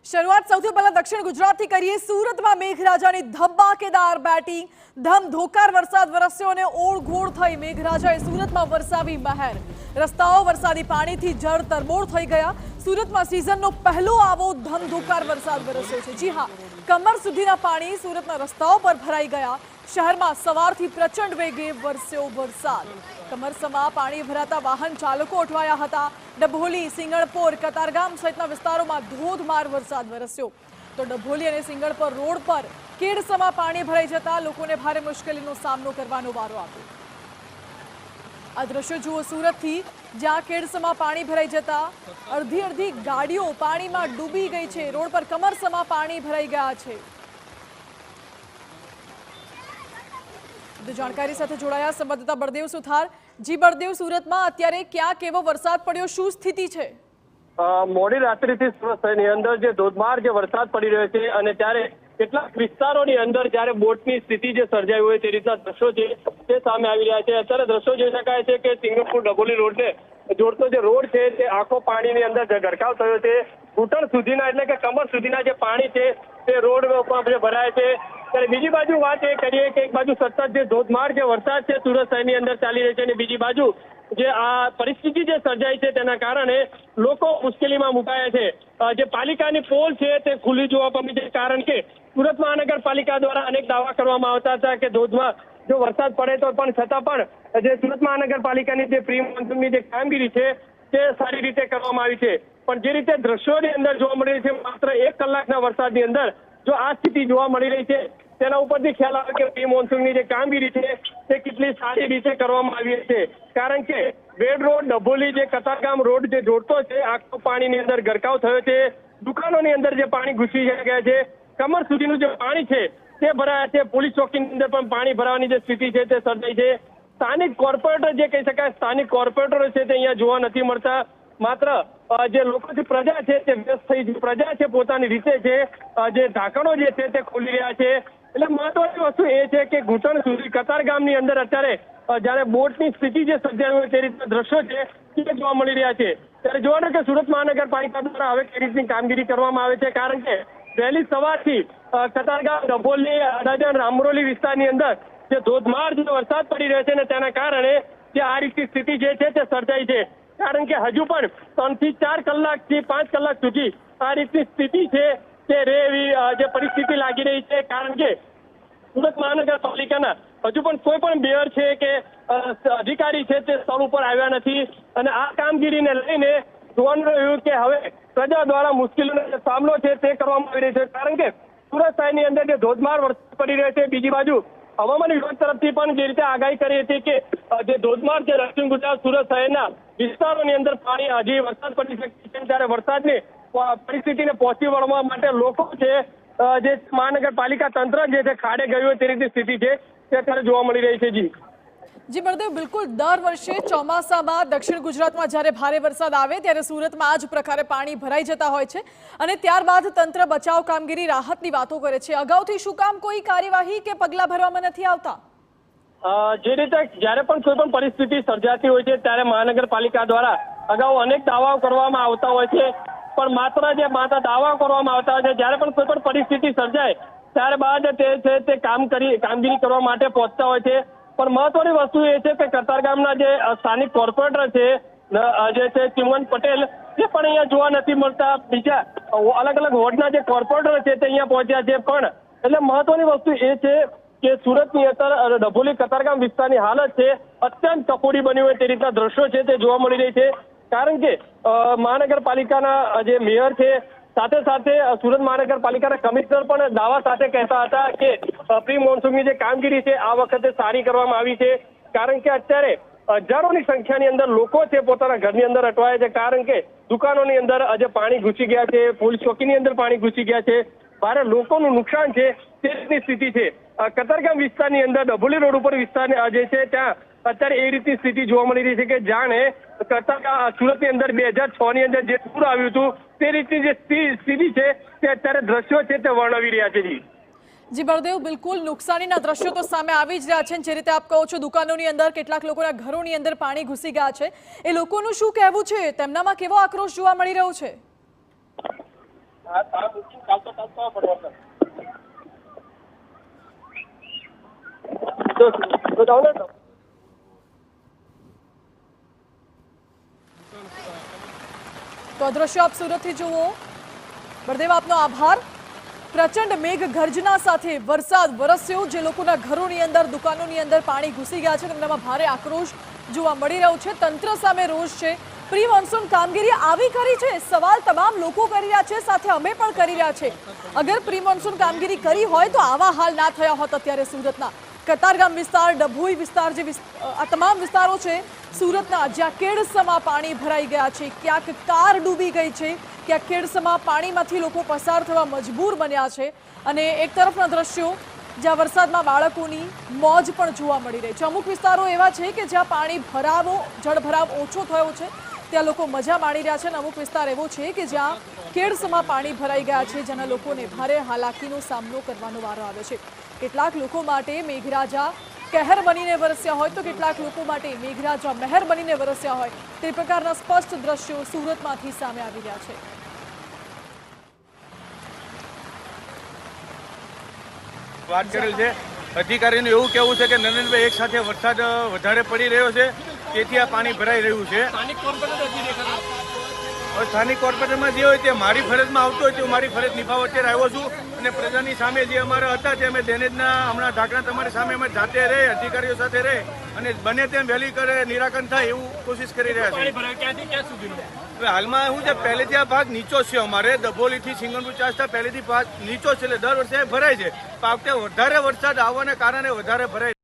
શરૂઆત સૌથી પહેલા દક્ષિણ ગુજરાતથી કરીએ। સુરતમાં મેઘરાજાની ધમાકેદાર બેટિંગ, ધમધોકાર વરસાદ વરસ્યો અને ઓળઘોળ થઈ મેઘરાજાએ સુરતમાં વરસાવી મહેર। રસ્તાઓ વરસાદી પાણીથી જળ તરબોળ થઈ ગયા। સુરતમાં સિઝનનો પહેલો આવો ધમધોકાર વરસાદ વરસ્યો છે। જી હા, કમર સુધીના પાણી સુરતના રસ્તાઓ પર ભરાઈ ગયા। શહેરમાં સવારથી પ્રચંડ વેગે વરસ્યો વરસાદ। કમરસમાં પાણી ભરાતા વાહન ચાલકો અટવાયા હતા। ડભોલી, સિંગણપોર, કતારગામ સહિતના વિસ્તારોમાં ધોધમાર વરસાદ વરસ્યો તો ડભોલી અને સિંગણપોર રોડ પર કેડસમાં પાણી ભરાઈ જતા લોકોને ભારે મુશ્કેલીનો સામનો કરવાનો વારો આવ્યો। આ દ્રશ્યો જુઓ સુરતથી, જ્યાં કેડસમાં પાણી ભરાઈ જતા અડધી ગાડીઓ પાણીમાં ડૂબી ગઈ છે। રોડ પર કમરસમાં પાણી ભરાઈ ગયા છે। જાણકારી સાથે જોડાયા સંવાદદાતા બળદેવ સુથાર। જી બળદેવ, સુરતમાં અત્યારે ક્યાં કેવો વરસાદ પડ્યો, શું સ્થિતિ છે? મોડી રાત્રિથી સુરત શહેરની અંદર જે ધોધમાર જે વરસાદ પડી રહ્યો છે અને ત્યારે કેટલાક વિસ્તારોની અંદર જ્યારે બોટની સ્થિતિ જે સર્જાઈ હોય તે રીતના દ્રશ્યો છે તે સામે આવી રહ્યા છે। અત્યારે દ્રશ્યો જોઈ શકાય છે કે સિંગણપુર ડભોલી રોડને જોડતો જે રોડ છે તે આખો પાણીની અંદર ગરકાવ થયો છે। ઘૂંટણ સુધીના એટલે કે કમર સુધીના જે પાણી છે તે રોડ ઉપર ભરાય છે। ત્યારે બીજી બાજુ વાત એ કરીએ કે એક બાજુ સતત જે ધોધમાર જે વરસાદ છે સુરત શહેરની અંદર ચાલી રહ્યો છે અને બીજી બાજુ જે આ પરિસ્થિતિ જે સર્જાઈ છે તેના કારણે લોકો મુશ્કેલીમાં મુકાયા છે। જે પાલિકાની પોલ છે તે ખુલ્લી જોવા પામી છે, કારણ કે સુરત મહાનગરપાલિકા દ્વારા અનેક દાવા કરવામાં આવતા હતા કે ધોધમાં જો વરસાદ પડે તો પણ છતાં પણ જે સુરત મહાનગરપાલિકાની જે પ્રી મોન્સૂનની જે કામગીરી છે તે સારી રીતે કરવામાં આવી છે। પણ જે રીતે દ્રશ્યોની અંદર જોવા મળી રહી છે, માત્ર 1 કલાકના વરસાદની અંદર જો આ સ્થિતિ જોવા મળી રહી છે તેના ઉપરથી ખ્યાલ આવે કે પ્રી મોન્સૂનની જે કામગીરી છે તે કેટલી સારી રીતે કરવામાં આવી છે। કારણ કે બેડ રોડ ડભોલી જે કતારગામ રોડ જે જોડતો છે આખો પાણીની અંદર ગરકાવ થયો છે। દુકાનોની અંદર જે પાણી ઘૂસી ગયા છે, કમર સુધીનું જે પાણી છે તે ભરાયા છે। પોલીસ ચોકીની અંદર પણ પાણી ભરાવાની જે સ્થિતિ છે તે સર્જાઈ છે। સ્થાનિક કોર્પોરેટર જે કહી શકાય, સ્થાનિક કોર્પોરેટરો છે તે અહીંયા જોવા નથી મળતા। માત્ર જે લોકો જે પ્રજા છે તે વ્યસ્ત થઈ પ્રજા છે પોતાની રીતે છે જે ઢાંકણો જે છે તે ખોલી રહ્યા છે। એટલે મહત્વની વસ્તુ એ છે કે ઘૂંટણ સુધી કતારગામની અંદર અત્યારે જયારે બોટની સ્થિતિ જે સર્જાઈ હોય તે રીતના દ્રશ્યો છે તે જોવા મળી રહ્યા છે। ત્યારે જોવાનું કે સુરત મહાનગરપાલિકા દ્વારા હવે કઈ રીતની કામગીરી કરવામાં આવે છે, કારણ કે વહેલી સવારથી કતારગામ, ડભોલી, અડાજણ, રામરોલી વિસ્તારની અંદર જે ધોધમાર જે વરસાદ પડી રહ્યો છે ને તેના કારણે જે આ રીતની સ્થિતિ જે છે તે સર્જાઈ છે। કારણ કે હજુ પણ 3 થી 4 કલાકથી 5 કલાક સુધી આ રીતની સ્થિતિ છે તે રે એવી જે પરિસ્થિતિ લાગી રહી છે। કારણ કે સુરત મહાનગરપાલિકાના હજુ પણ કોઈ પણ મેયર છે કે અધિકારી છે તે સ્થળ ઉપર આવ્યા નથી અને આ કામગીરીને લઈને જોવાનું રહ્યું કે હવે પ્રજા દ્વારા મુશ્કેલીનો સામનો છે તે કરવામાં આવી રહ્યો છે। કારણ કે સુરત શહેરની અંદર જે ધોધમાર વરસાદ પડી રહ્યો છે, બીજી બાજુ હવામાન વિભાગ તરફથી પણ જે રીતે આગાહી કરી હતી કે જે ધોધમાર છે દક્ષિણ ગુજરાત સુરત શહેરના વિસ્તારોની અંદર પાણી હજી વરસાદ પડી શકે છે, ત્યારે વરસાદની પરિસ્થિતિને પહોંચી વળવા માટે લોકો છે જે મહાનગરપાલિકા તંત્ર જે છે ખાડે ગયું હોય તે રીતની સ્થિતિ છે તે અત્યારે જોવા મળી રહી છે। જી બળદેવ, બિલકુલ દર વર્ષે ચોમાસામાં દક્ષિણ ગુજરાતમાં જ્યારે ભારે વરસાદ આવે ત્યારે સુરતમાં આ જ પ્રકારે પાણી ભરાઈ જતા હોય છે અને ત્યારબાદ તંત્ર બચાવ કામગીરી, રાહતની વાતો કરે છે। અગાઉથી શું કામ કોઈ કાર્યવાહી કે પગલાં ભરવામાં નથી આવતા? જે રીતે જ્યારે પણ કોઈ પણ પરિસ્થિતિ સર્જાતી હોય છે ત્યારે મહાનગરપાલિકા દ્વારા અગાઉ અનેક દાવાઓ કરવામાં આવતા હોય છે, પણ માત્ર દાવાઓ કરવામાં આવતા હોય છે। જ્યારે પણ કોઈ પણ પરિસ્થિતિ સર્જાય ત્યારબાદ તે છે તે કામગીરી કરવા માટે પહોંચતા હોય છે। પણ મહત્વની વસ્તુ એ છે કે કતારગામના જે સ્થાનિક કોર્પોરેટર છે જે છે ચિમન પટેલ તે પણ અહીંયા જોવા નથી મળતા। બીજા અલગ અલગ વોર્ડના જે કોર્પોરેટર છે તે અહીંયા પહોંચ્યા છે, પણ એટલે મહત્વની વસ્તુ એ છે કે સુરતની અંદર ડભોલી કતારગામ વિસ્તારની હાલત છે અત્યંત કફોડી બની હોય તે રીતના દ્રશ્યો છે તે જોવા મળી રહી છે। કારણ કે મહાનગરપાલિકાના જે મેયર છે સાથે સાથે સુરત મહાનગરપાલિકાના કમિશનર પણ દાવા સાથે કહેતા હતા કે પ્રી મોન્સૂનની જે કામગીરી છે આ વખતે સારી કરવામાં આવી છે। કારણ કે અત્યારે હજારોની સંખ્યાની અંદર લોકો છે પોતાના ઘરની અંદર અટવાયા છે, કારણ કે દુકાનોની અંદર આજે પાણી ઘૂસી ગયા છે, પોલીસ ચોકીની અંદર પાણી ઘૂસી ગયા છે, ભારે લોકોનું નુકસાન છે તે રીતની સ્થિતિ છે। કતારગામ વિસ્તારની અંદર ડભોલી રોડ ઉપર વિસ્તાર જે છે ત્યાં અત્યારે એ રીતની સ્થિતિ જોવા મળી રહી છે કે જાણે સુરતની અંદર 2006 ની અંદર જે પૂર આવ્યું હતું તે રીતની જે સ્થિતિ છે તે અત્યારે દ્રશ્યો છે તે વર્ણવી રહ્યા છે। જી બળદેવ, બિલકુલ નુકસાનીના દ્રશ્યો તો સામે આવી જ રહ્યા છે। જે રીતે આપ કહો છો દુકાનોની અંદર કેટલાક લોકોના ઘરોની અંદર પાણી ઘૂસી ગયા છે, એ લોકોનું શું કહેવું છે? તેમનામાં કેવો આક્રોશ જોવા મળી રહ્યો છે? તો આ દ્રશ્ય આપ સુરતથી જુઓ. બળદેવ, આપનો આભાર. પ્રચંડ મેઘ ગર્જના સાથે વરસાદ વરસ્યો, જે લોકોના ઘરોની અંદર, દુકાનોની અંદર પાણી ઘૂસી ગયા છે તેમનામાં ભારે આક્રોશ જોવા મળી રહ્યો છે. તંત્ર સામે રોષ છે. પ્રી મોન્સૂન કામગીરી આવી કરી છે, સવાલ તમામ લોકો કરી રહ્યા છે, સાથે અમે પણ કરી રહ્યા છે. અગર પ્રી મોન્સૂન કામગીરી કરી હોય તો આવા હાલ ના થયા હોત. અત્યારે સુરતના કતારગામ વિસ્તાર, ડભોઈ વિસ્તાર, જે આ તમામ વિસ્તારો છે સુરતના, જ્યાં કેડસમાં પાણી ભરાઈ ગયા છે, ક્યાંક કાર ડૂબી ગઈ છે, ક્યાંક કેડસમાં પાણીમાંથી લોકો પસાર થવા મજબૂર બન્યા છે. અને એક તરફના દ્રશ્યો જ્યાં વરસાદમાં બાળકોની મોજ પણ જોવા મળી રહી છે. અમુક વિસ્તારો એવા છે કે જ્યાં પાણી જળભરાવ ઓછો થયો છે, ત્યાં લોકો મજા માણી રહ્યા છે. અને અમુક વિસ્તાર એવો છે કે જ્યાં કેડસમાં પાણી ભરાઈ ગયા છે, જેના લોકોને ભારે હાલાકીનો સામનો કરવાનો વારો આવ્યો છે. કેટલાક લોકો માટે મેઘરાજા કહેર બનીને વરસ્યા હોય તો કેટલાક લોકો માટે મેઘરાજા મહેર બનીને વરસ્યા હોય, તે પ્રકારના સ્પષ્ટ દ્રશ્યો સુરતમાંથી સામે આવી રહ્યા છે. વાત કરેલ છે. અધિકારીનું એવું કહેવું છે કે નરેન્દ્રભાઈ એક સાથે વરસાદ વધારે પડી રહ્યો છે, તેથી આ પાણી ભરાઈ રહ્યું છે. સ્થાનિક કોર્પોરેટરમાં જે હોય તે મારી ફરજમાં આવતો હોય તે મારી ફરજ નિભાવવા અત્યારે આવ્યો છું. અને પ્રજાની સામે જે અમારા હતા તે અમે દેનેજના હમણાં ઢાંકણા તમારી સામે અમે જાતે રહે, અધિકારીઓ સાથે રહે અને બને તેમ વહેલી કરે નિરાકરણ થાય એવું કોશિશ કરી રહ્યા છે. હાલમાં શું છે, પહેલેથી આ ભાગ નીચો છે. અમારે દભોલીથી સિંગણપુર ચાસ્તા પહેલેથી ભાગ નીચો છે, એટલે દર વર્ષે ભરાય છે. આ વખતે વધારે વરસાદ આવવાને કારણે વધારે ભરાય.